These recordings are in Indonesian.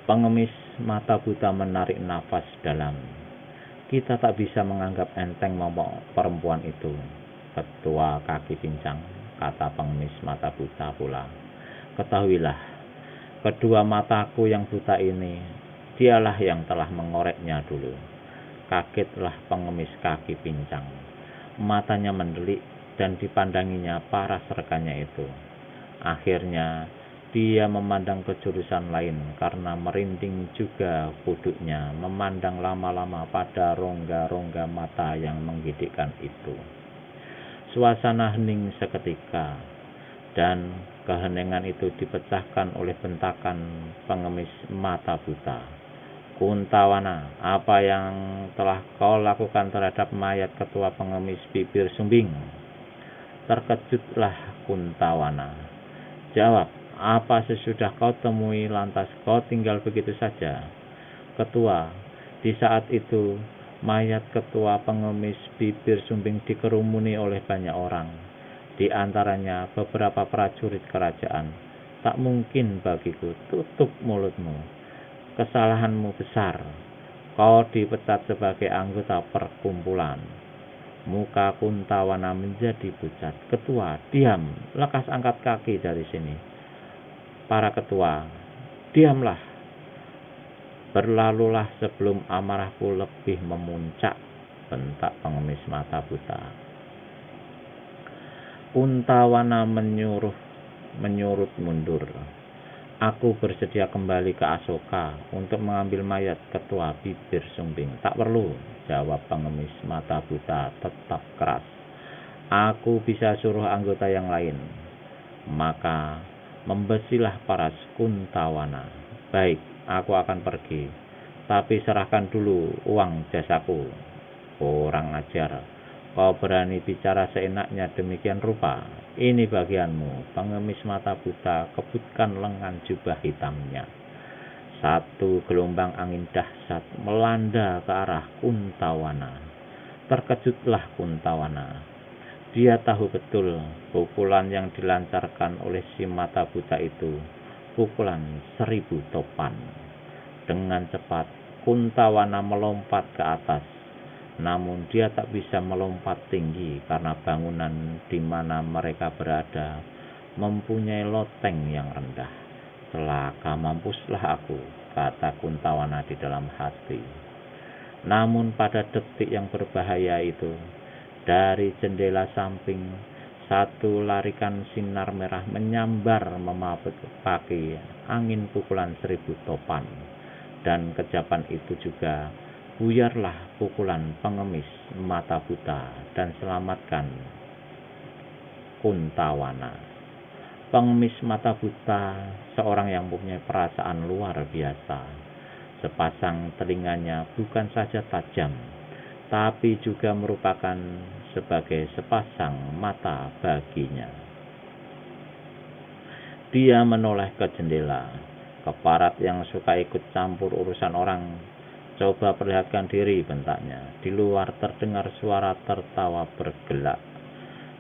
Pengemis mata buta menarik nafas dalam. Kita tak bisa menganggap enteng momok perempuan itu. Ketua kaki pincang, kata pengemis mata buta pula. Ketahuilah, kedua mataku yang buta ini, dialah yang telah mengoreknya dulu. Kagetlah pengemis kaki pincang. Matanya mendelik dan dipandanginya para rekannya itu. Akhirnya dia memandang ke jurusan lain karena merinding juga kuduknya memandang lama-lama pada rongga-rongga mata yang menggigitkan itu. Suasana hening seketika, dan keheningan itu dipecahkan oleh bentakan pengemis mata buta. Kuntawana, apa yang telah kau lakukan terhadap mayat ketua pengemis bibir sumbing? Terkejutlah Kuntawana. Jawab, apa sesudah kau temui lantas kau tinggal begitu saja? Ketua, di saat itu mayat ketua pengemis bibir sumbing dikerumuni oleh banyak orang, di antaranya beberapa prajurit kerajaan. Tak mungkin bagiku, tutup mulutmu. Kesalahanmu besar. Kau dipecat sebagai anggota perkumpulan. Muka Kuntawana menjadi pucat. Ketua, diam, lekas angkat kaki dari sini. Para ketua, diamlah. Berlalulah sebelum amarahku lebih memuncak, bentak pengemis mata buta. Kuntawana menyurut mundur. Aku bersedia kembali ke Asoka untuk mengambil mayat ketua bibir sumbing. Tak perlu, jawab pengemis mata buta tetap keras. Aku bisa suruh anggota yang lain. Maka membesilah para Kuntawana. Baik, aku akan pergi, tapi serahkan dulu uang jasaku. Kurang ajar, kau berani bicara seenaknya demikian rupa. Ini bagianmu. Pengemis mata buta kebutkan lengan jubah hitamnya. Satu gelombang angin dahsyat melanda ke arah Kuntawana. Terkejutlah Kuntawana. Dia tahu betul pukulan yang dilancarkan oleh si mata buta itu pukulan 1000 topan. Dengan cepat Kuntawana melompat ke atas, namun dia tak bisa melompat tinggi karena bangunan di mana mereka berada mempunyai loteng yang rendah. Celaka, mampuslah aku, kata Kuntawana di dalam hati. Namun pada detik yang berbahaya itu, dari jendela samping, satu larikan sinar merah menyambar memapaki angin pukulan 1000 topan. Dan kejapan itu juga buyarlah pukulan pengemis mata buta dan selamatkan Kuntawana. Pengemis mata buta seorang yang mempunyai perasaan luar biasa. Sepasang telinganya bukan saja tajam, tapi juga merupakan sebagai sepasang mata baginya. Dia menoleh ke jendela. Keparat yang suka ikut campur urusan orang, coba perlihatkan diri, bentaknya. Di luar terdengar suara tertawa bergelak.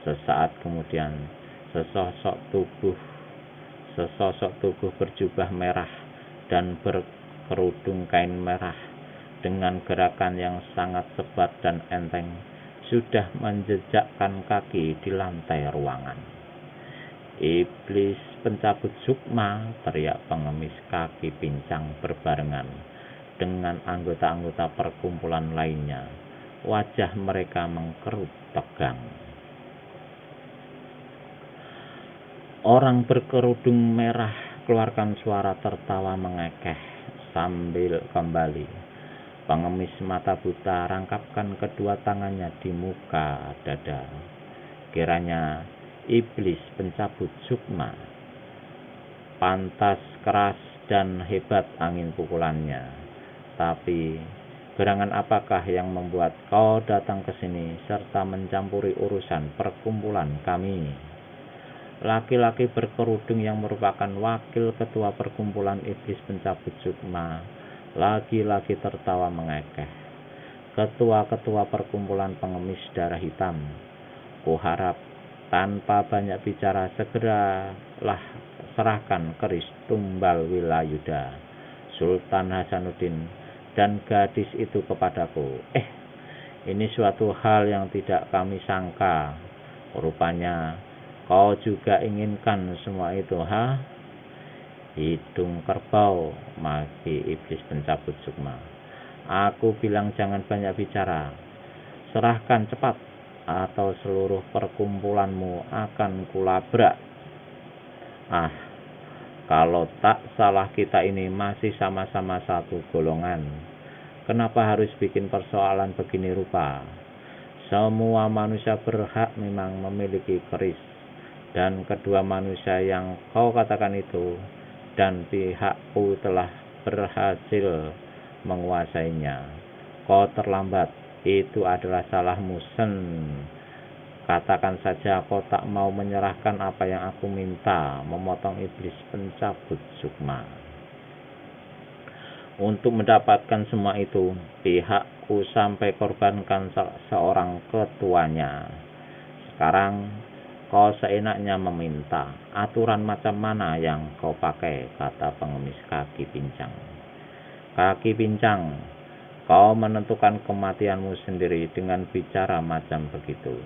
Sesaat kemudian, sesosok tubuh berjubah merah dan berkerudung kain merah dengan gerakan yang sangat cepat dan enteng sudah menjejakkan kaki di lantai ruangan. Iblis pencabut sukma, teriak pengemis kaki pincang berbarengan dengan anggota-anggota perkumpulan lainnya. Wajah mereka mengkerut tegang. Orang berkerudung merah keluarkan suara tertawa mengekeh sambil kembali. Pengemis mata buta rangkapkan kedua tangannya di muka dada. Kiranya iblis pencabut sukma. Pantas keras dan hebat angin pukulannya. Tapi gerangan apakah yang membuat kau datang ke sini serta mencampuri urusan perkumpulan kami? Laki-laki berkerudung yang merupakan wakil ketua perkumpulan iblis pencabut sukma lagi-lagi tertawa mengekeh. Ketua-ketua perkumpulan pengemis darah hitam, kuharap tanpa banyak bicara segeralah serahkan keris tumbal Wilayuda Sultan Hasanuddin dan gadis itu kepadaku. Ini suatu hal yang tidak kami sangka. Rupanya kau juga inginkan semua itu, ha? Hidung kerbau, maki iblis pencabut sukma. Aku bilang jangan banyak bicara. Serahkan cepat, atau seluruh perkumpulanmu akan kulabrak. Kalau tak salah kita ini masih sama-sama satu golongan. Kenapa harus bikin persoalan begini rupa? Semua manusia berhak memang memiliki keris. Dan kedua manusia yang kau katakan itu dan pihakku telah berhasil menguasainya. Kau terlambat, itu adalah salahmu, Sen. Katakan saja kau tak mau menyerahkan apa yang aku minta, memotong iblis pencabut sukma. Untuk mendapatkan semua itu, pihakku sampai korbankan seorang ketuanya. Sekarang kau seenaknya meminta. Aturan macam mana yang kau pakai, kata pengemis kaki pincang. Kaki pincang, kau menentukan kematianmu sendiri dengan bicara macam begitu.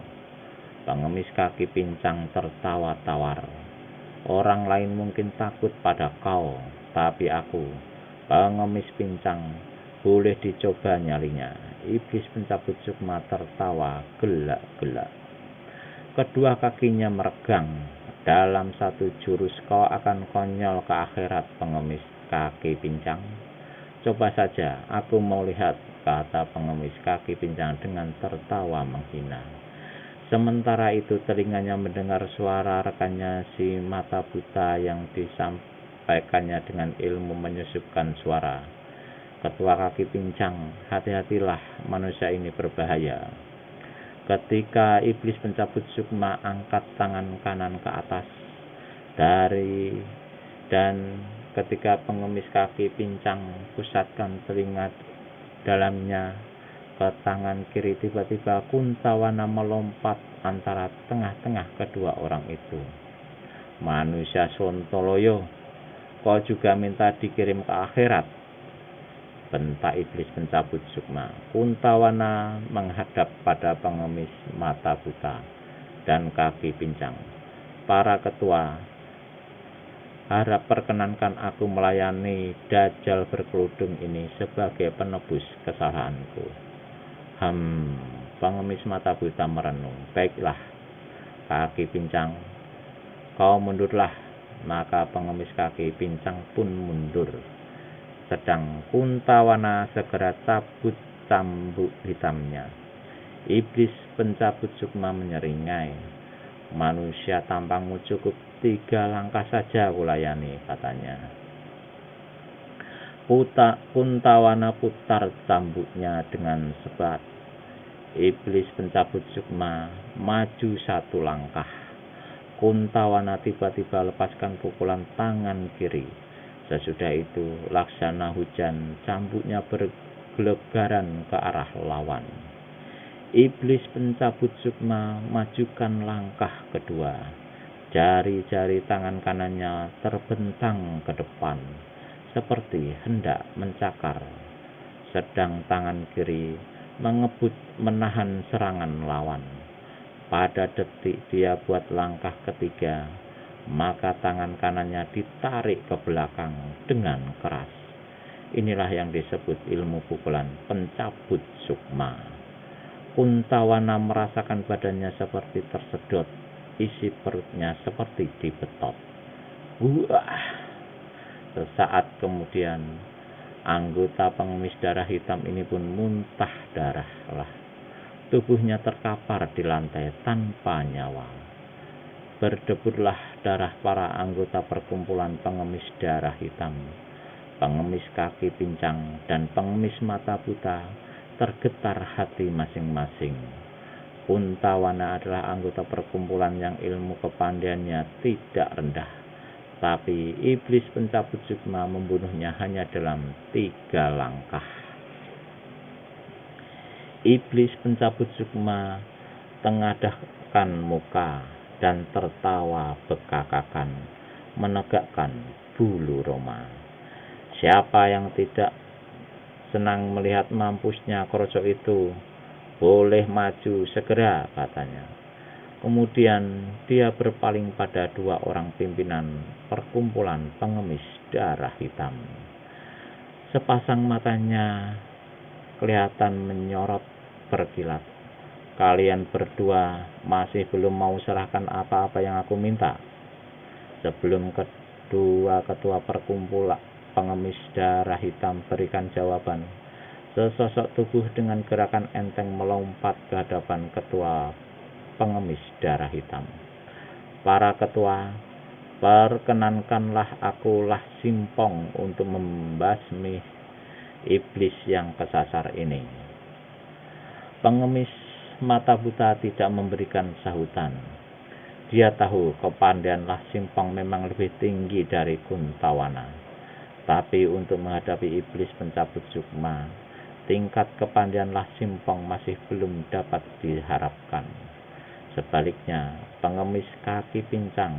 Pengemis kaki pincang tertawa tawar. Orang lain mungkin takut pada kau, tapi aku, pengemis pincang, boleh dicoba nyalinya. Iblis pencabut sukma tertawa gelak-gelak. Kedua kakinya meregang. Dalam satu jurus kau akan konyol ke akhirat, pengemis kaki pincang. Coba saja, aku mau lihat, kata pengemis kaki pincang dengan tertawa menghina. Sementara itu telinganya mendengar suara rekannya si mata buta yang disampaikannya dengan ilmu menyusupkan suara. Ketua kaki pincang, hati-hatilah, manusia ini berbahaya. Ketika iblis pencabut sukma angkat tangan kanan ke atas dan ketika pengemis kaki pincang pusatkan telinga dalamnya ke tangan kiri, tiba-tiba Kuntawana melompat antara tengah-tengah kedua orang itu. Manusia Sontoloyo, kau juga minta dikirim ke akhirat, bentak iblis pencabut sukma. Kuntawana menghadap pada pengemis mata buta dan kaki pincang. Para ketua, harap perkenankan aku melayani Dajjal berkerudung ini sebagai penebus kesalahanku. Pengemis mata buta merenung. Baiklah, kaki pincang, kau mundurlah. Maka pengemis kaki pincang pun mundur. Sedang Kuntawana segera cabut cambuk hitamnya. Iblis pencabut sukma menyeringai. Manusia tampangmu cukup 3 langkah saja kulayani, katanya. Kuntawana putar cambuknya dengan sebat. Iblis pencabut sukma maju 1 langkah. Kuntawana tiba-tiba lepaskan pukulan tangan kiri. Sesudah itu, laksana hujan, cambuknya bergelegaran ke arah lawan. Iblis pencabut sukma majukan langkah kedua. Jari-jari tangan kanannya terbentang ke depan, seperti hendak mencakar. Sedang tangan kiri mengebut menahan serangan lawan. Pada detik dia buat langkah ketiga, maka tangan kanannya ditarik ke belakang dengan keras. Inilah yang disebut ilmu pukulan pencabut sukma. Kuntawana merasakan badannya seperti tersedot, isi perutnya seperti dibetot. Sesaat kemudian, anggota pengemis darah hitam ini pun muntah darah lah. Tubuhnya terkapar di lantai tanpa nyawa. Berdebutlah darah para anggota perkumpulan pengemis darah hitam. Pengemis kaki pincang dan pengemis mata buta tergetar hati masing-masing. Kuntawana adalah anggota perkumpulan yang ilmu kepandaiannya tidak rendah. Tapi iblis pencabut sukma membunuhnya hanya dalam 3 langkah. Iblis pencabut sukma tengadahkan muka dan tertawa bekakakan, menegakkan bulu roma. Siapa yang tidak senang melihat mampusnya kroco itu, boleh maju segera, katanya. Kemudian dia berpaling pada dua orang pimpinan perkumpulan pengemis darah hitam. Sepasang matanya kelihatan menyorot berkilat. Kalian berdua masih belum mau serahkan apa-apa yang aku minta. Sebelum kedua ketua perkumpulan pengemis darah hitam berikan jawaban, sesosok tubuh dengan gerakan enteng melompat ke hadapan ketua pengemis darah hitam. Para ketua, perkenankanlah akulah Simpong untuk membasmi iblis yang kesasar ini. Pengemis mata buta tidak memberikan sahutan. Dia tahu kepandaian Lah Simpong memang lebih tinggi dari Kuntawana. Tapi untuk menghadapi iblis pencabut sukma, tingkat kepandaian Lah Simpong masih belum dapat diharapkan. Sebaliknya, pengemis kaki pincang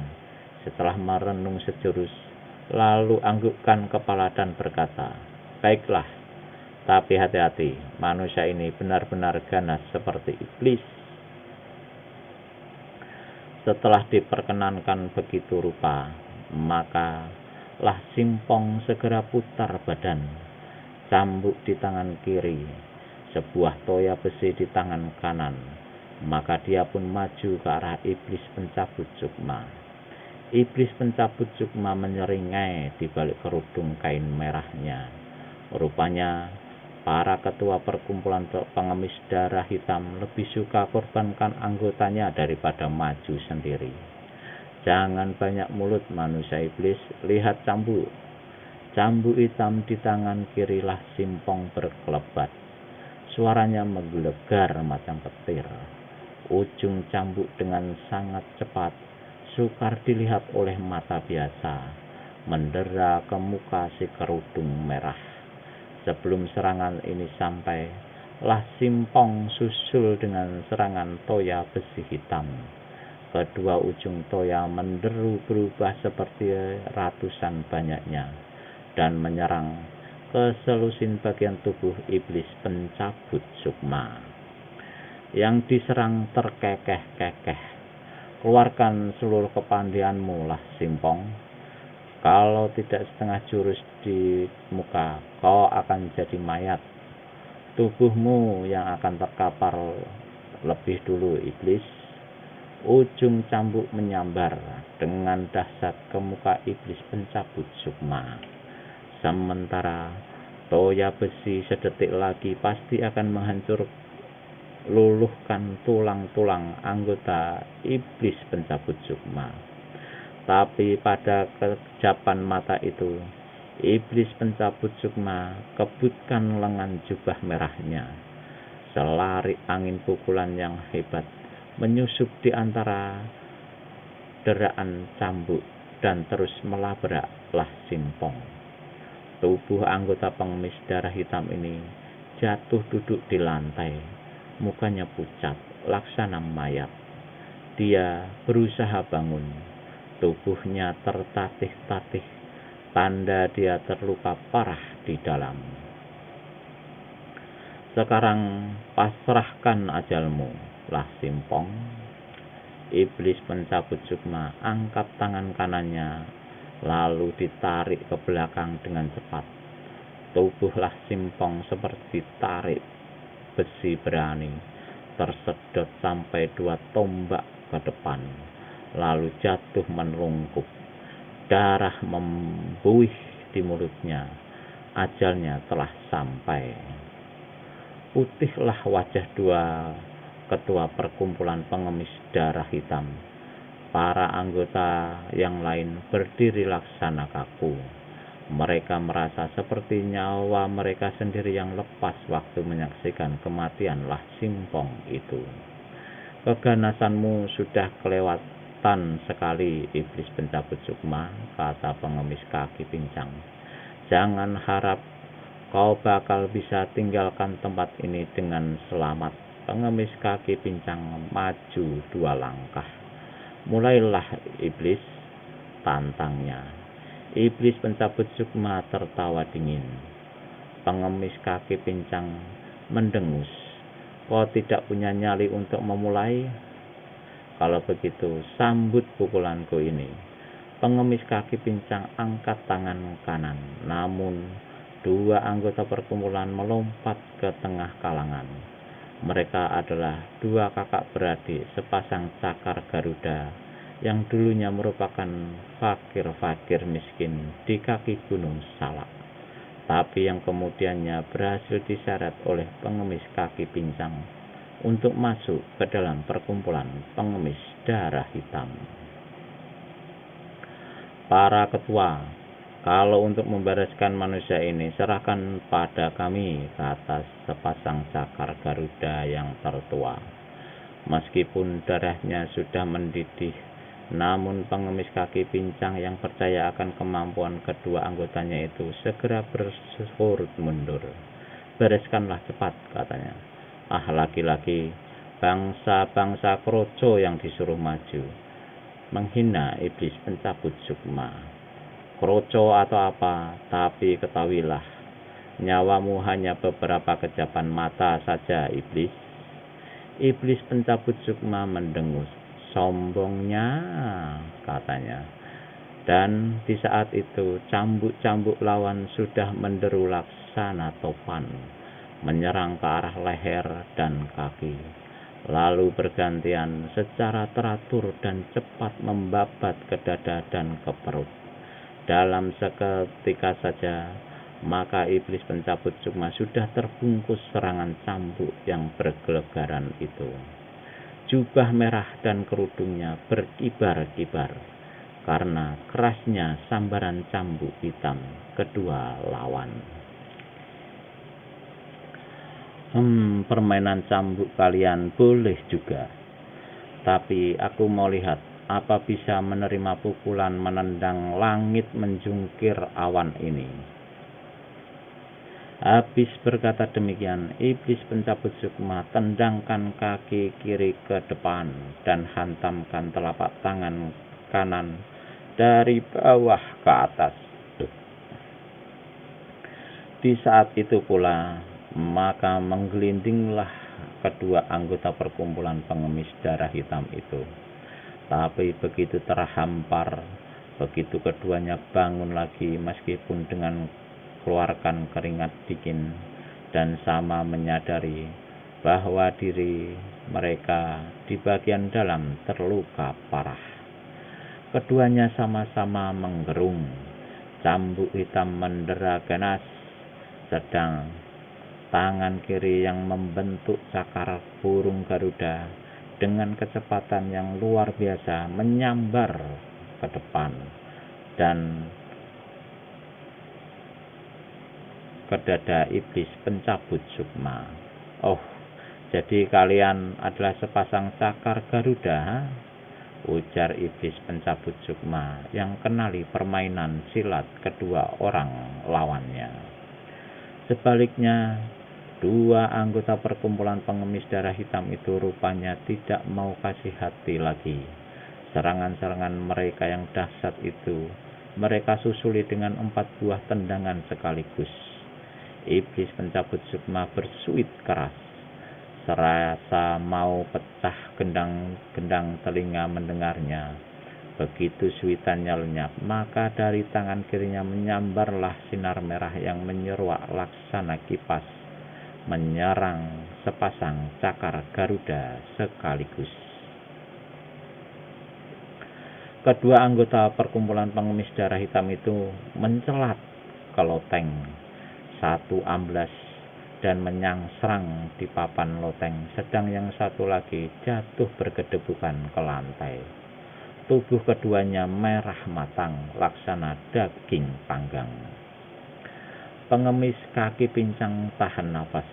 setelah merenung sejurus, lalu anggukkan kepala dan berkata, "Baiklah, tapi hati-hati, manusia ini benar-benar ganas seperti iblis." Setelah diperkenankan begitu rupa, maka Lah Simpong segera putar badan, cambuk di tangan kiri, sebuah toya besi di tangan kanan. Maka dia pun maju ke arah iblis pencabut sukma. Iblis pencabut sukma menyeringai di balik kerudung kain merahnya. Rupanya para ketua perkumpulan pengemis darah hitam lebih suka korbankan anggotanya daripada maju sendiri. Jangan banyak mulut manusia iblis, lihat cambuk. Cambuk hitam di tangan kiri Lah Simpong berkelebat. Suaranya menggelegar macam petir. Ujung cambuk dengan sangat cepat, sukar dilihat oleh mata biasa, mendera ke muka si kerudung merah. Sebelum serangan ini sampai, Lah Simpong susul dengan serangan toya besi hitam. Kedua ujung toya menderu berubah seperti ratusan banyaknya dan menyerang ke selusin bagian tubuh iblis pencabut sukma. Yang diserang terkekeh-kekeh. Keluarkan seluruh kepandaianmu, Lah Simpong. Kalau tidak setengah jurus di muka, kau akan jadi mayat. Tubuhmu yang akan terkapar lebih dulu, iblis. Ujung cambuk menyambar dengan dahsyat ke muka iblis pencabut sukma. Sementara toya besi sedetik lagi pasti akan luluhkan tulang-tulang anggota iblis pencabut sukma. Tapi pada kejapan mata itu, iblis pencabut sukma kebutkan lengan jubah merahnya. Selarik angin pukulan yang hebat menyusup di antara deraan cambuk dan terus melabrak Lah Simpong. Tubuh anggota pengemis darah hitam ini jatuh duduk di lantai. Mukanya pucat, laksana mayat. Dia berusaha bangun. Tubuhnya tertatih-tatih, tanda dia terluka parah di dalam. Sekarang pasrahkan ajalmu, Lah Simpong. Iblis pencabut sukma angkat tangan kanannya, lalu ditarik ke belakang dengan cepat. Tubuh Lah Simpong seperti tarik besi berani, tersedot sampai 2 tombak ke depan, lalu jatuh menelungkup. Darah membuih di mulutnya. Ajalnya telah sampai. Putihlah wajah dua ketua perkumpulan pengemis darah hitam. Para anggota yang lain berdiri laksana kaku. Mereka merasa seperti nyawa mereka sendiri yang lepas waktu menyaksikan kematian Lah Simpong itu. Keganasanmu sudah kelewatan sekali, iblis pencabut sukma, kata pengemis kaki pincang. Jangan harap kau bakal bisa tinggalkan tempat ini dengan selamat. Pengemis kaki pincang maju 2 langkah. Mulailah, iblis, tantangnya. Iblis pencabut sukma tertawa dingin. Pengemis kaki pincang mendengus. Kau tidak punya nyali untuk memulai? Kalau begitu, sambut pukulanku ini. Pengemis kaki pincang angkat tangan kanan. Namun, dua anggota perkumpulan melompat ke tengah kalangan. Mereka adalah dua kakak beradik sepasang cakar Garuda yang dulunya merupakan fakir-fakir miskin di kaki Gunung Salak, tapi yang kemudiannya berhasil diseret oleh pengemis kaki pincang untuk masuk ke dalam perkumpulan pengemis darah hitam. Para ketua, kalau untuk membereskan manusia ini, serahkan pada kami, kata sepasang cakar Garuda yang tertua. Meskipun darahnya sudah mendidih, namun pengemis kaki pincang yang percaya akan kemampuan kedua anggotanya itu segera bersurut mundur. Bereskanlah cepat, katanya. Ah, laki-laki, bangsa-bangsa kroco yang disuruh maju. Menghina iblis pencabut sukma. Kroco atau apa, tapi ketahuilah, nyawamu hanya beberapa kejapan mata saja, iblis. Iblis pencabut sukma mendengus. Sombongnya, katanya. Dan di saat itu cambuk-cambuk lawan sudah menderu laksana topan, menyerang ke arah leher dan kaki, lalu bergantian secara teratur dan cepat membabat ke dada dan ke perut. Dalam seketika saja, maka iblis pencabut sukma sudah terbungkus serangan cambuk yang bergelegaran itu. Jubah merah dan kerudungnya berkibar-kibar karena kerasnya sambaran cambuk hitam kedua lawan. Permainan cambuk kalian boleh juga, tapi aku mau lihat apa bisa menerima pukulan menendang langit menjungkir awan ini. Habis berkata demikian, iblis pencabut sukma tendangkan kaki kiri ke depan dan hantamkan telapak tangan kanan dari bawah ke atas. Di saat itu pula, maka menggelindinglah kedua anggota perkumpulan pengemis darah hitam itu. Tapi begitu terhampar, begitu keduanya bangun lagi meskipun dengan keluarkan keringat dingin dan sama menyadari bahwa diri mereka di bagian dalam terluka parah. Keduanya sama-sama menggerung. Cambuk hitam mendera ganas, sedang tangan kiri yang membentuk cakar burung Garuda dengan kecepatan yang luar biasa menyambar ke depan dan ke dada iblis pencabut sukma. Oh, jadi kalian adalah sepasang cakar Garuda, ujar iblis pencabut sukma yang kenali permainan silat kedua orang lawannya. Sebaliknya, dua anggota perkumpulan pengemis darah hitam itu rupanya tidak mau kasih hati lagi. Serangan-serangan mereka yang dahsyat itu mereka susuli dengan 4 buah tendangan sekaligus. Iblis pencabut sukma bersuit keras, serasa mau pecah gendang telinga mendengarnya. Begitu suitannya lenyap, maka dari tangan kirinya menyambarlah sinar merah yang menyeruak laksana kipas, menyerang sepasang cakar Garuda sekaligus. Kedua anggota perkumpulan pengemis darah hitam itu mencelat ke loteng. Satu amblas dan menyangsrang di papan loteng, sedang yang satu lagi jatuh bergedebukan ke lantai. Tubuh keduanya merah matang, laksana daging panggang. Pengemis kaki pincang tahan nafas.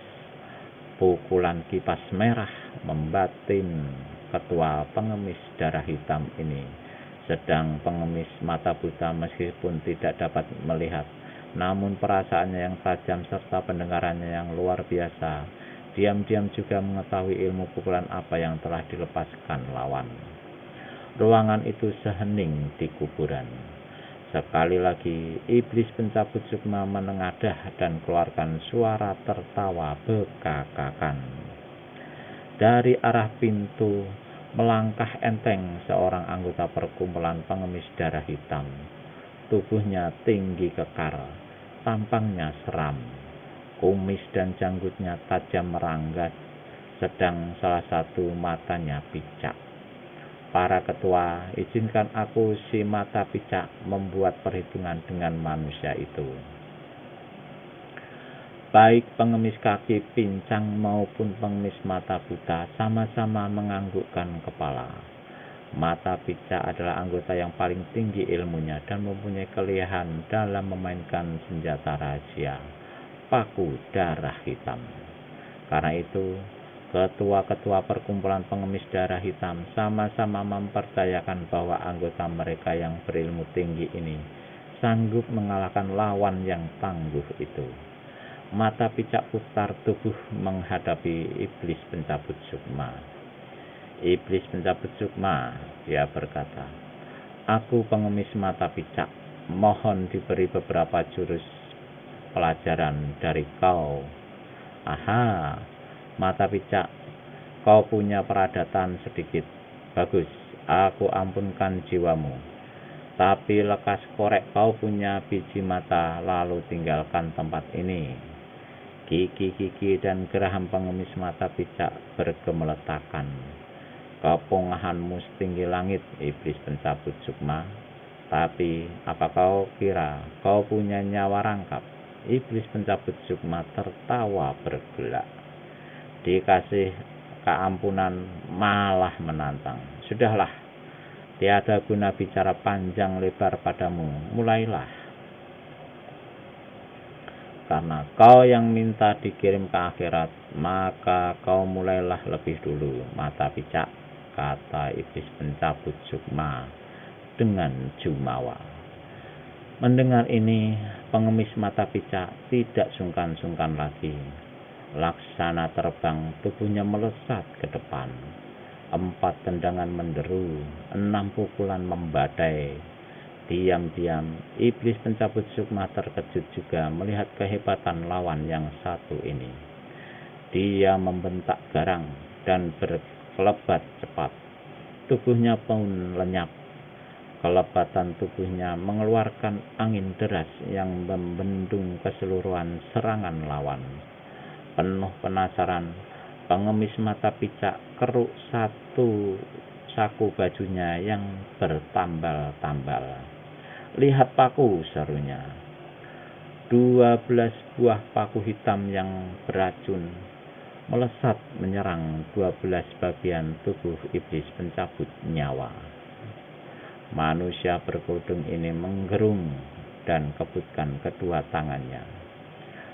Pukulan kipas merah membatin ketua pengemis darah hitam ini. Sedang pengemis mata buta meskipun tidak dapat melihat, namun perasaannya yang tajam serta pendengarannya yang luar biasa, diam-diam juga mengetahui ilmu pukulan apa yang telah dilepaskan lawan. Ruangan itu sehening di kuburan. Sekali lagi, iblis pencabut sukma menengadah dan keluarkan suara tertawa bekakakan. Dari arah pintu, melangkah enteng seorang anggota perkumpulan pengemis darah hitam. Tubuhnya tinggi kekar, tampangnya seram. Kumis dan janggutnya tajam meranggat, sedang salah satu matanya picak. Para ketua, izinkan aku si mata picak membuat perhitungan dengan manusia itu. Baik pengemis kaki pincang maupun pengemis mata buta sama-sama menganggukkan kepala. Mata picak adalah anggota yang paling tinggi ilmunya dan mempunyai kelihayan dalam memainkan senjata rahasia, paku darah hitam. Karena itu, ketua-ketua perkumpulan pengemis darah hitam sama-sama mempercayakan bahwa anggota mereka yang berilmu tinggi ini sanggup mengalahkan lawan yang tangguh itu. Mata picak putar tubuh menghadapi iblis pencabut sukma. Iblis pencabut sukma, dia berkata, "Aku pengemis mata picak, mohon diberi beberapa jurus pelajaran dari kau." Aha, mata picak, kau punya peradatan sedikit. Bagus, aku ampunkan jiwamu. Tapi lekas korek kau punya biji mata, lalu tinggalkan tempat ini. Gigi-gigi dan geraham pengemis mata picak bergemeletakan. Kepongahanmu setinggi langit, iblis pencabut sukma. Tapi apa kau kira kau punya nyawa rangkap? Iblis pencabut sukma tertawa bergelak. Dikasih keampunan malah menantang. Sudahlah, tiada guna bicara panjang lebar padamu. Mulailah. Karena kau yang minta dikirim ke akhirat, maka kau mulailah lebih dulu, mata picak, kata iblis pencabut sukma dengan jumawa. Mendengar ini, pengemis mata picak tidak sungkan-sungkan lagi. Laksana terbang, tubuhnya melesat ke depan. 4 tendangan menderu, 6 pukulan membadai. Diam-diam, iblis pencabut sukma terkejut juga melihat kehebatan lawan yang satu ini. Dia membentak garang dan berkelebat cepat. Tubuhnya pun lenyap. Kelebatan tubuhnya mengeluarkan angin deras yang membendung keseluruhan serangan lawan. Penuh penasaran, pengemis mata picak keruk satu saku bajunya yang bertambal-tambal. "Lihat paku," serunya. 12 buah paku hitam yang beracun melesat menyerang 12 bagian tubuh iblis pencabut nyawa. Manusia berkerudung ini menggerung dan kebutkan kedua tangannya.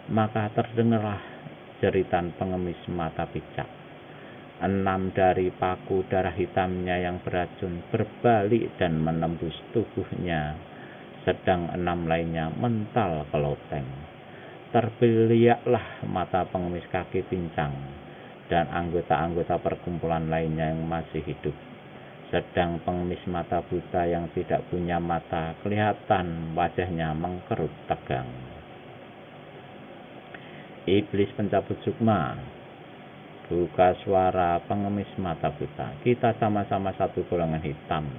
Maka terdengarlah jeritan pengemis mata picak. 6 dari paku darah hitamnya yang beracun berbalik dan menembus tubuhnya, sedang 6 lainnya mental ke loteng. Terbeliaklah mata pengemis kaki pincang dan anggota-anggota perkumpulan lainnya yang masih hidup. Sedang pengemis mata buta yang tidak punya mata, kelihatan wajahnya mengkerut tegang. Iblis pencabut sukma, buka suara pengemis mata buta. Kita sama-sama satu golongan hitam.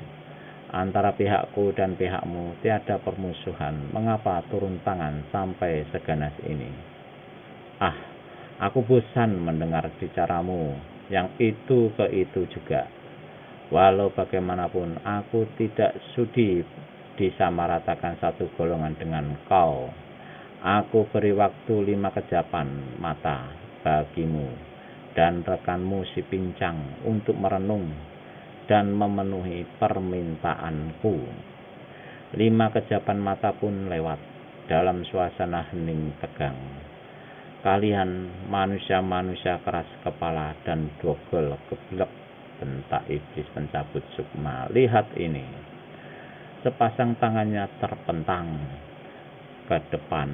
Antara pihakku dan pihakmu tiada permusuhan. Mengapa turun tangan sampai seganas ini? Ah, aku bosan mendengar bicaramu yang itu ke itu juga. Walau bagaimanapun, aku tidak sudi disamaratakan satu golongan dengan kau. Aku beri waktu 5 kejapan mata bagimu dan rekanmu si pincang untuk merenung dan memenuhi permintaanku. 5 kejapan mata pun lewat dalam suasana hening tegang. Kalian manusia-manusia keras kepala dan dogel geblek, bentak iblis pencabut sukma. Lihat ini. Sepasang tangannya terpentang ke depan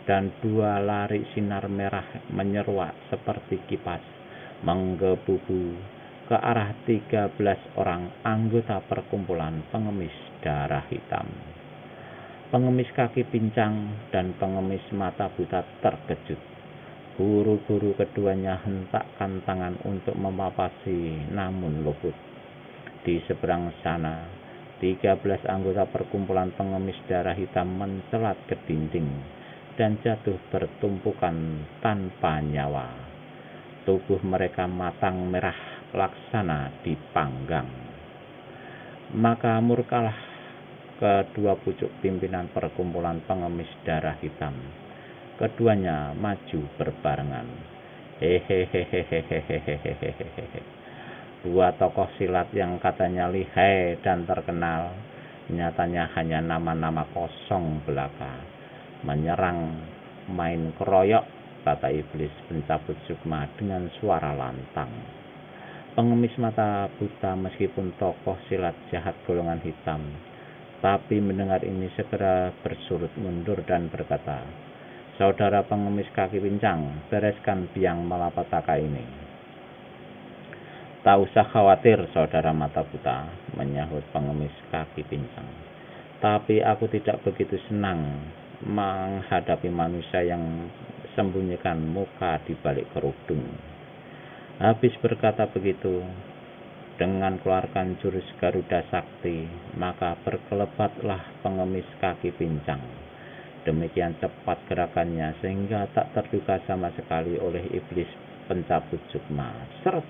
dan 2 lari sinar merah menyeruak seperti kipas menggebu ke arah 13 orang anggota perkumpulan pengemis darah hitam. Pengemis kaki pincang dan pengemis mata buta terkejut. Buru-buru keduanya hentakkan tangan untuk memapasi, namun luput. Di seberang sana, 13 anggota perkumpulan pengemis darah hitam mencelat ke dinding dan jatuh bertumpukan tanpa nyawa. Tubuh mereka matang merah laksana dipanggang. Maka murkalah kedua pucuk pimpinan perkumpulan pengemis darah hitam. Keduanya maju berbarengan. Hehehehehehehehehehe. Dua tokoh silat yang katanya lihai dan terkenal, nyatanya hanya nama-nama kosong belaka. Menyerang main keroyok, kata iblis pencabut sukma dengan suara lantang. Pengemis mata buta meskipun tokoh silat jahat golongan hitam, tapi mendengar ini segera bersurut mundur dan berkata, "Saudara pengemis kaki pincang, bereskan biang malapetaka ini." "Tak usah khawatir, saudara mata buta," menyahut pengemis kaki pincang. "Tapi aku tidak begitu senang menghadapi manusia yang sembunyikan muka di balik kerudung." Habis berkata begitu, dengan keluarkan jurus Garuda Sakti, maka berkelebatlah pengemis kaki pincang. Demikian cepat gerakannya sehingga tak terduga sama sekali oleh iblis pencabut sukma. Seret!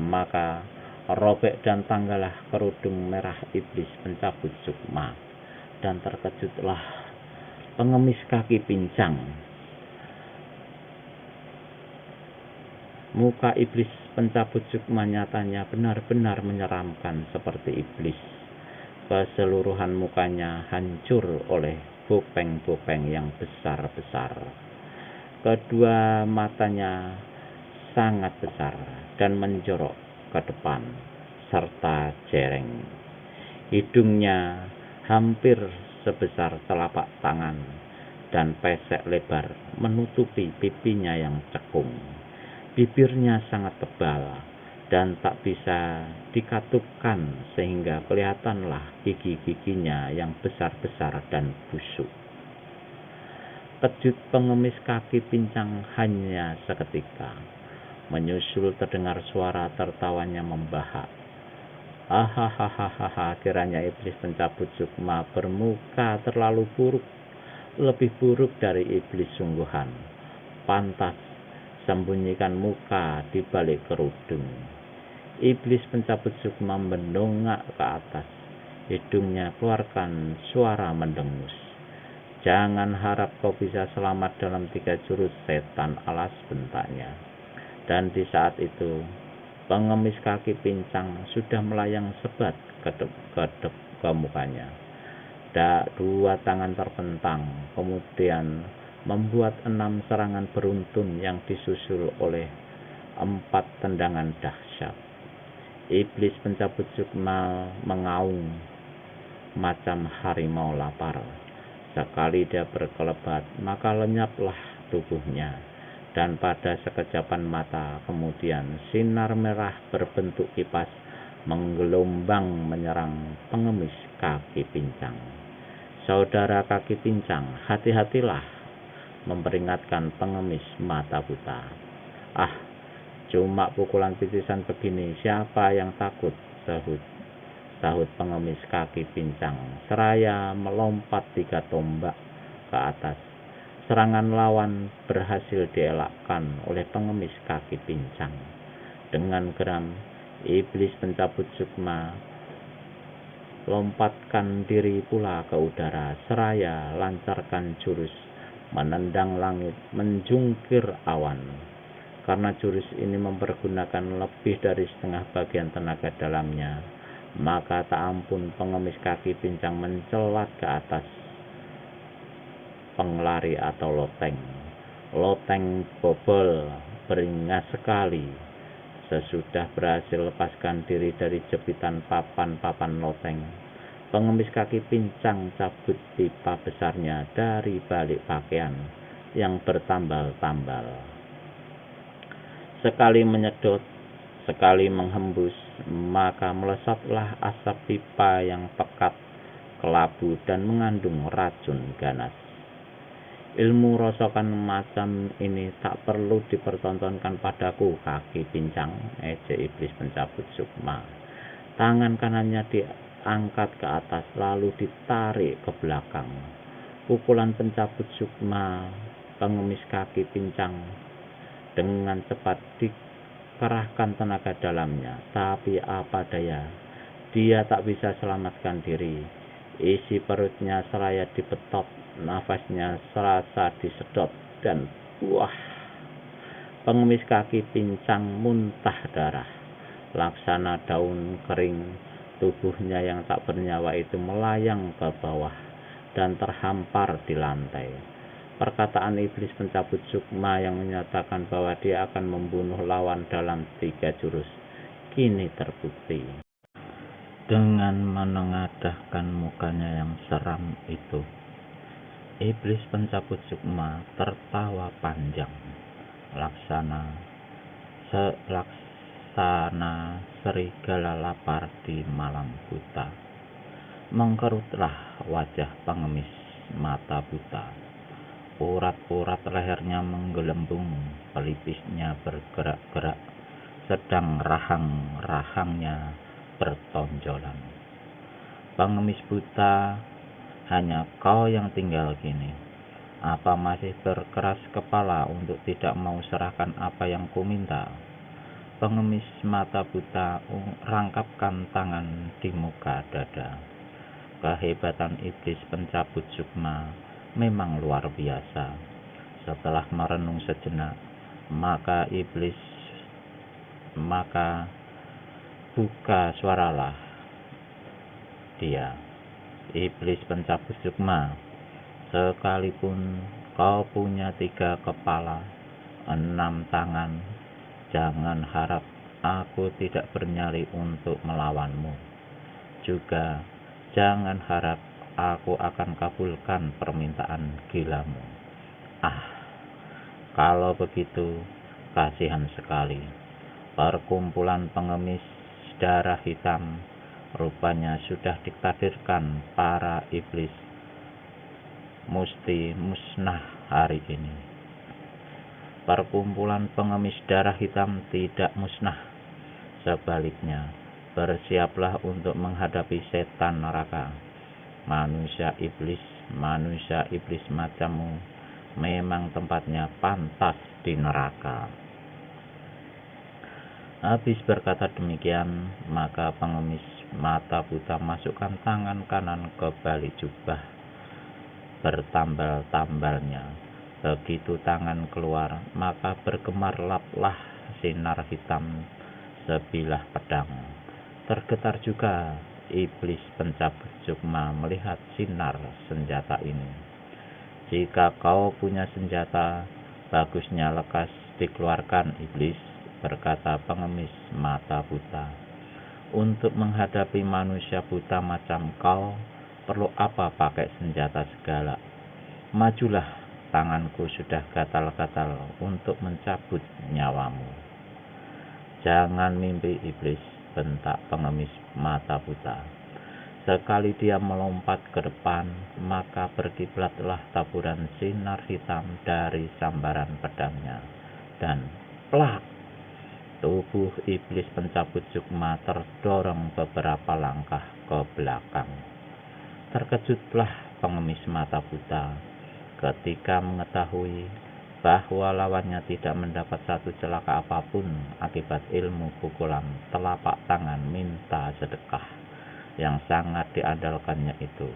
Maka robek dan tanggalah kerudung merah iblis pencabut sukma, dan terkejutlah pengemis kaki pincang. Muka iblis pencabut sukma nyatanya benar-benar menyeramkan seperti iblis. Keseluruhan mukanya hancur oleh bopeng-bopeng yang besar-besar. Kedua matanya sangat besar dan menjorok ke depan serta jereng. Hidungnya hampir sebesar telapak tangan dan pesek lebar menutupi pipinya yang cekung. Bibirnya sangat tebal dan tak bisa dikatupkan sehingga kelihatanlah gigi-giginya yang besar-besar dan busuk. Kejut pengemis kaki pincang hanya seketika. Menyusul terdengar suara tertawanya membahak. Hahaha, kiranya iblis pencabut sukma bermuka terlalu buruk, lebih buruk dari iblis sungguhan. Pantas sembunyikan muka di balik kerudung. Iblis pencabut sukma mendongak ke atas. Hidungnya keluarkan suara mendengus. "Jangan harap kau bisa selamat dalam 3 jurus setan alas," bentaknya. Dan di saat itu, pengemis kaki pincang sudah melayang sebat ke mukanya. Dua tangan terbentang, kemudian membuat 6 serangan beruntun yang disusul oleh 4 tendangan dahsyat. Iblis pencabut sukma mengaung macam harimau lapar. Sekali dia berkelebat, maka lenyaplah tubuhnya. Dan pada sekejapan mata kemudian sinar merah berbentuk kipas menggelombang menyerang pengemis kaki pincang. "Saudara kaki pincang, hati-hatilah," memperingatkan pengemis mata buta. "Ah, cuma pukulan picisan begini, siapa yang takut?" sahut pengemis kaki pincang seraya melompat 3 tombak ke atas. Serangan lawan berhasil dielakkan oleh pengemis kaki pincang. Dengan geram, iblis pencabut sukma lompatkan diri pula ke udara seraya lancarkan jurus menendang langit, menjungkir awan. Karena jurus ini mempergunakan lebih dari setengah bagian tenaga dalamnya, maka tak ampun pengemis kaki pincang mencelat ke atas penglari atau loteng. Loteng bobol beringas sekali. Sesudah berhasil lepaskan diri dari jepitan papan-papan loteng, pengemis kaki pincang cabut pipa besarnya dari balik pakaian yang bertambal-tambal. Sekali menyedot, sekali menghembus, maka melesatlah asap pipa yang pekat kelabu dan mengandung racun ganas. Ilmu rosokan macam ini tak perlu dipertontonkan padaku, kaki pincang, ejek iblis pencabut sukma. Tangan kanannya diangkat ke atas lalu ditarik ke belakang. Pukulan pencabut sukma pengemis kaki pincang dengan cepat dikerahkan tenaga dalamnya, tapi apa daya, dia tak bisa selamatkan diri. Isi perutnya seraya dibetot, nafasnya serasa disedot, dan wah, pengemis kaki pincang muntah darah. Laksana daun kering, tubuhnya yang tak bernyawa itu melayang ke bawah dan terhampar di lantai. Perkataan iblis pencabut sukma yang menyatakan bahwa dia akan membunuh lawan dalam 3 jurus kini terbukti. Dengan menengadahkan mukanya yang seram itu, iblis pencabut sukma tertawa panjang, laksana serigala lapar di malam buta. Mengkerutlah wajah pengemis mata buta. Urat-urat lehernya menggelembung, pelipisnya bergerak-gerak, sedang rahang-rahangnya bertonjolan. Pengemis buta, hanya kau yang tinggal kini. Apa masih berkeras kepala untuk tidak mau serahkan apa yang kuminta? Pengemis mata buta rangkapkan tangan di muka dada. Kehebatan iblis pencabut sukma memang luar biasa. Setelah merenung sejenak, maka buka suaralah dia. Iblis pencabut sukma, sekalipun kau punya 3 kepala, 6 tangan, jangan harap aku tidak bernyali untuk melawanmu. Juga jangan harap aku akan kabulkan permintaan gilamu. Kalau begitu, kasihan sekali. Perkumpulan pengemis darah hitam rupanya sudah ditakdirkan para iblis musti musnah hari ini. Perkumpulan pengemis darah hitam tidak musnah. Sebaliknya, bersiaplah untuk menghadapi setan neraka. Manusia iblis macammu memang tempatnya pantas di neraka. Habis berkata demikian, maka pengemis mata buta masukkan tangan kanan ke balik jubah bertambal-tambalnya. Begitu tangan keluar, maka bergemarlaplah sinar hitam sebilah pedang. Tergetar juga iblis pencabut sukma melihat sinar senjata ini. Jika kau punya senjata, bagusnya lekas dikeluarkan, iblis, berkata pengemis mata buta. Untuk menghadapi manusia buta macam kau, perlu apa pakai senjata segala? Majulah, tanganku sudah gatal-gatal untuk mencabut nyawamu. Jangan mimpi, iblis, bentak pengemis mata buta. Sekali dia melompat ke depan, maka berkiblatlah taburan sinar hitam dari sambaran pedangnya. Dan plak! Tubuh iblis pencabut sukma terdorong beberapa langkah ke belakang. Terkejutlah pengemis mata buta ketika mengetahui bahwa lawannya tidak mendapat satu celaka apapun akibat ilmu pukulan telapak tangan minta sedekah yang sangat diandalkannya itu.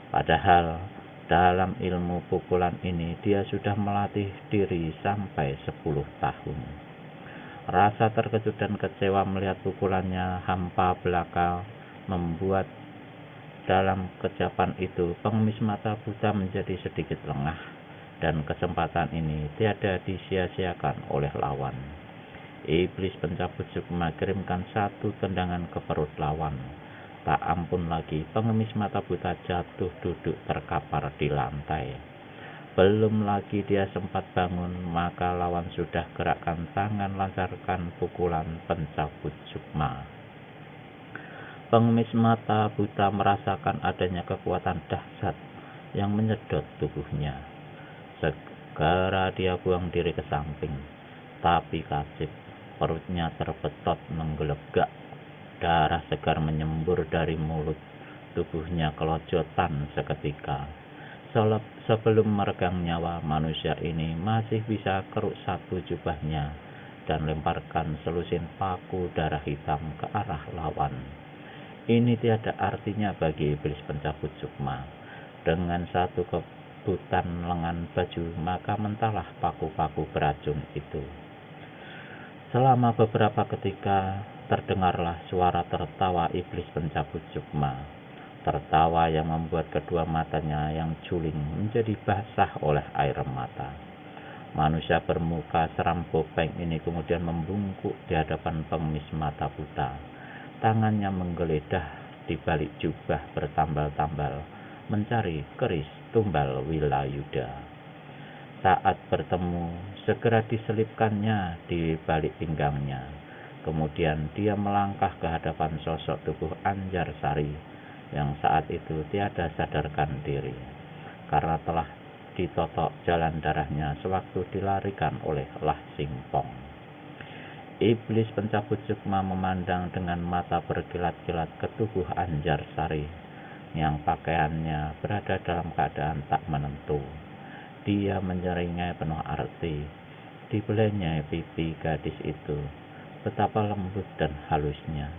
Padahal dalam ilmu pukulan ini dia sudah melatih diri sampai 10 tahun. Rasa terkejut dan kecewa melihat pukulannya hampa belaka membuat dalam kejapan itu pengemis mata buta menjadi sedikit lengah, dan kesempatan ini tiada disia-siakan oleh lawan. Iblis pencabut sukma kirimkan satu tendangan ke perut lawan. Tak ampun lagi, pengemis mata buta jatuh duduk terkapar di lantai. Belum lagi dia sempat bangun, maka lawan sudah gerakkan tangan lancarkan pukulan pencabut sukma. Pengemis mata buta merasakan adanya kekuatan dahsyat yang menyedot tubuhnya. Segera dia buang diri ke samping, tapi kasip perutnya terbetot menggelegak. Darah segar menyembur dari mulut, tubuhnya kelojotan seketika. Sebelum meregang nyawa, manusia ini masih bisa keruk satu jubahnya dan lemparkan selusin paku darah hitam ke arah lawan. Ini tiada artinya bagi iblis pencabut sukma. Dengan satu kebutan lengan baju, maka mentahlah paku-paku beracun itu. Selama beberapa ketika, terdengarlah suara tertawa iblis pencabut sukma. Tertawa yang membuat kedua matanya yang juling menjadi basah oleh air mata. Manusia bermuka seram bopeng ini kemudian membungkuk di hadapan pengemis mata buta. Tangannya menggeledah di balik jubah bertambal-tambal, mencari keris tumbal Wilayuda. Saat bertemu, segera diselipkannya di balik pinggangnya. Kemudian dia melangkah ke hadapan sosok tubuh Anjarsari yang saat itu tiada sadarkan diri, karena telah ditotok jalan darahnya sewaktu dilarikan oleh Lah Singpong. Iblis pencabut sukma memandang dengan mata berkilat-kilat ke tubuh Anjarsari yang pakaiannya berada dalam keadaan tak menentu. Dia menyeringai penuh arti. Dibelainya pipi gadis itu, betapa lembut dan halusnya.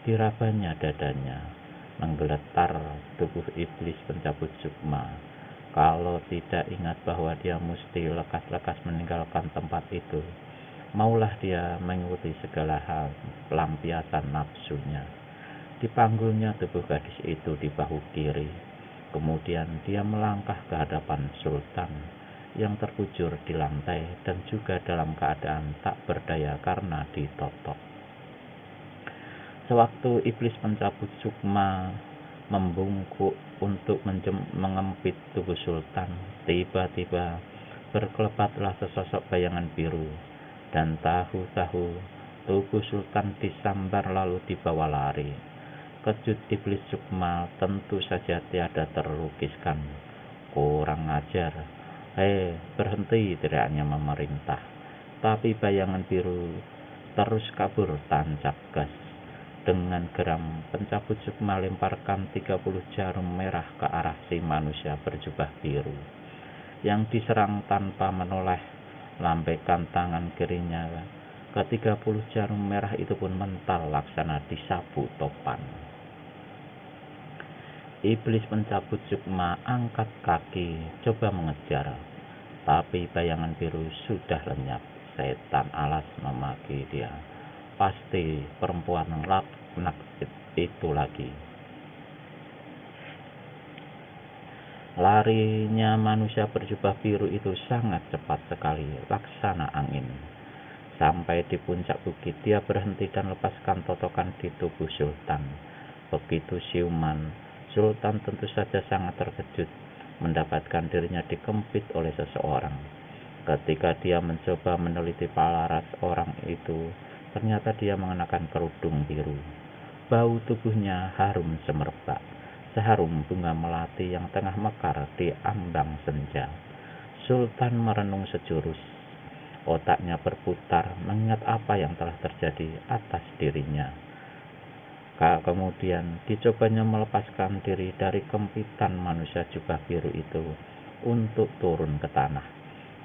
Dirabanya dadanya, menggeletar tubuh iblis pencabut sukma. Kalau tidak ingat bahwa dia mesti lekas-lekas meninggalkan tempat itu, maulah dia mengikuti segala hal pelampiasan nafsunya. Dipanggulnya tubuh gadis itu di bahu kiri. Kemudian dia melangkah ke hadapan Sultan yang terkujur di lantai dan juga dalam keadaan tak berdaya karena ditotok. Sewaktu iblis pencabut sukma membungkuk untuk mengempit tubuh Sultan, tiba-tiba berkelebatlah sesosok bayangan biru, dan tahu-tahu tubuh Sultan disambar lalu dibawa lari. Kejut iblis sukma tentu saja tiada terlukiskan. Kurang ajar. Berhenti, teriaknya memerintah. Tapi bayangan biru terus kabur tancap gas. Dengan geram, pencabut sukma lemparkan 30 jarum merah ke arah si manusia berjubah biru, yang diserang tanpa menoleh. Lambaikan tangan kirinya, ke-30 jarum merah itu pun mental laksana disapu topan. Iblis pencabut sukma angkat kaki, coba mengejar, tapi bayangan biru sudah lenyap. Setan alas memaki dia. Pasti perempuan laknat itu lagi. Larinya manusia berjubah biru itu sangat cepat sekali, laksana angin. Sampai di puncak bukit, dia berhenti dan lepaskan totokan di tubuh Sultan. Begitu siuman, Sultan tentu saja sangat terkejut mendapatkan dirinya dikempit oleh seseorang. Ketika dia mencoba meneliti palaras orang itu, ternyata dia mengenakan kerudung biru. Bau tubuhnya harum semerbak, seharum bunga melati yang tengah mekar di ambang senja. Sultan merenung sejurus. Otaknya berputar mengingat apa yang telah terjadi atas dirinya. Kemudian dicobanya melepaskan diri dari kempitan manusia jubah biru itu untuk turun ke tanah.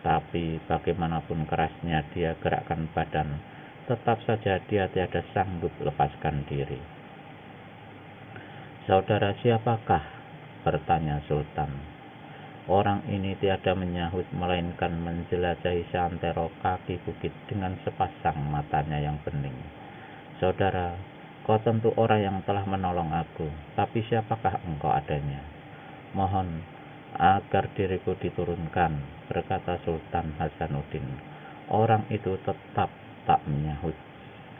Tapi bagaimanapun kerasnya dia gerakkan badan, tetap saja dia tiada sanggup lepaskan diri. "Saudara siapakah?" bertanya Sultan. Orang ini tiada menyahut, melainkan menjelajahi seantero kaki bukit dengan sepasang matanya yang bening. "Saudara, kau tentu orang yang telah menolong aku, tapi siapakah engkau adanya? Mohon agar diriku diturunkan," berkata Sultan Hasanuddin. Orang itu tetap tak menyahut.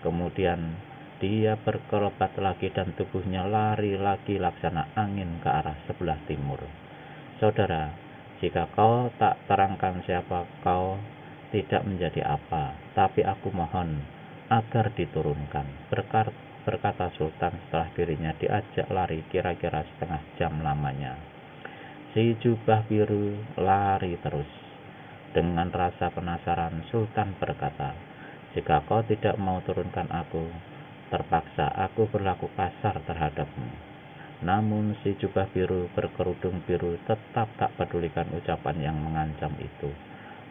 Kemudian dia berkelebat lagi dan tubuhnya lari lagi laksana angin ke arah sebelah timur. "Saudara, jika kau tak terangkan siapa kau, tidak menjadi apa, tapi aku mohon agar diturunkan," berkata Sultan setelah dirinya diajak lari kira-kira setengah jam lamanya. Si jubah biru lari terus. Dengan rasa penasaran, Sultan berkata, "Jika kau tidak mau turunkan aku, terpaksa aku berlaku kasar terhadapmu." Namun si jubah biru berkerudung biru tetap tak pedulikan ucapan yang mengancam itu.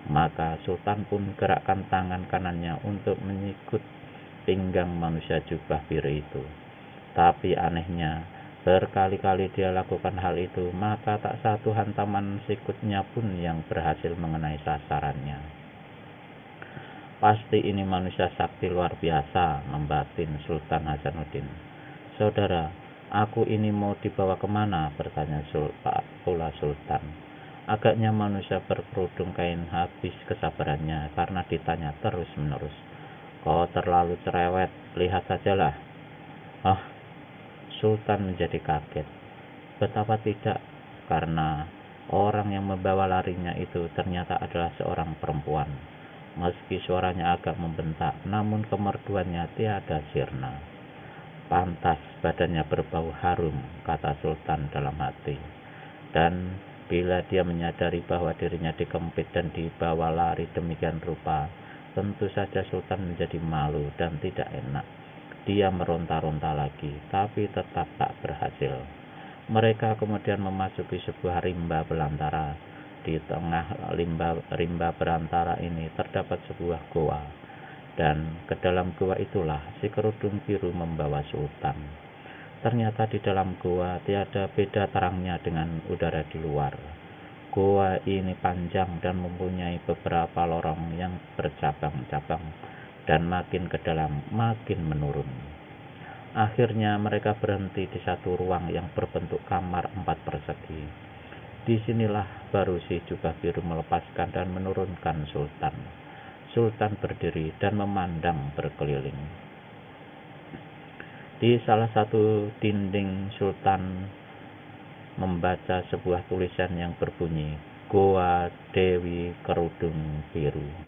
Maka Sultan pun gerakkan tangan kanannya untuk menyikut pinggang manusia jubah biru itu. Tapi anehnya, berkali-kali dia lakukan hal itu, maka tak satu hantaman sikutnya pun yang berhasil mengenai sasarannya. "Pasti ini manusia sakti luar biasa," membatin Sultan Hasanuddin. "Saudara, aku ini mau dibawa kemana?" bertanya pula Sultan. Agaknya manusia berkerudung kain habis kesabarannya karena ditanya terus-menerus. "Kau terlalu cerewet, lihat sajalah." "Ah," Sultan menjadi kaget. Betapa tidak, karena orang yang membawa larinya itu ternyata adalah seorang perempuan. Meski suaranya agak membentak, namun kemerduannya tiada sirna. "Pantas badannya berbau harum," kata Sultan dalam hati. Dan bila dia menyadari bahwa dirinya dikempit dan dibawa lari demikian rupa, tentu saja Sultan menjadi malu dan tidak enak. Dia meronta-ronta lagi, tapi tetap tak berhasil. Mereka kemudian memasuki sebuah rimba belantara. Di tengah rimba belantara ini terdapat sebuah goa, dan ke dalam goa itulah si kerudung biru membawa Sultan. Ternyata di dalam goa tiada beda terangnya dengan udara di luar. Goa ini panjang dan mempunyai beberapa lorong yang bercabang-cabang, dan makin ke dalam makin menurun. Akhirnya mereka berhenti di satu ruang yang berbentuk kamar 4 persegi. Disinilah baru si jubah biru melepaskan dan menurunkan Sultan. Sultan berdiri dan memandang berkeliling. Di salah satu dinding Sultan membaca sebuah tulisan yang berbunyi, "Goa Dewi Kerudung Biru."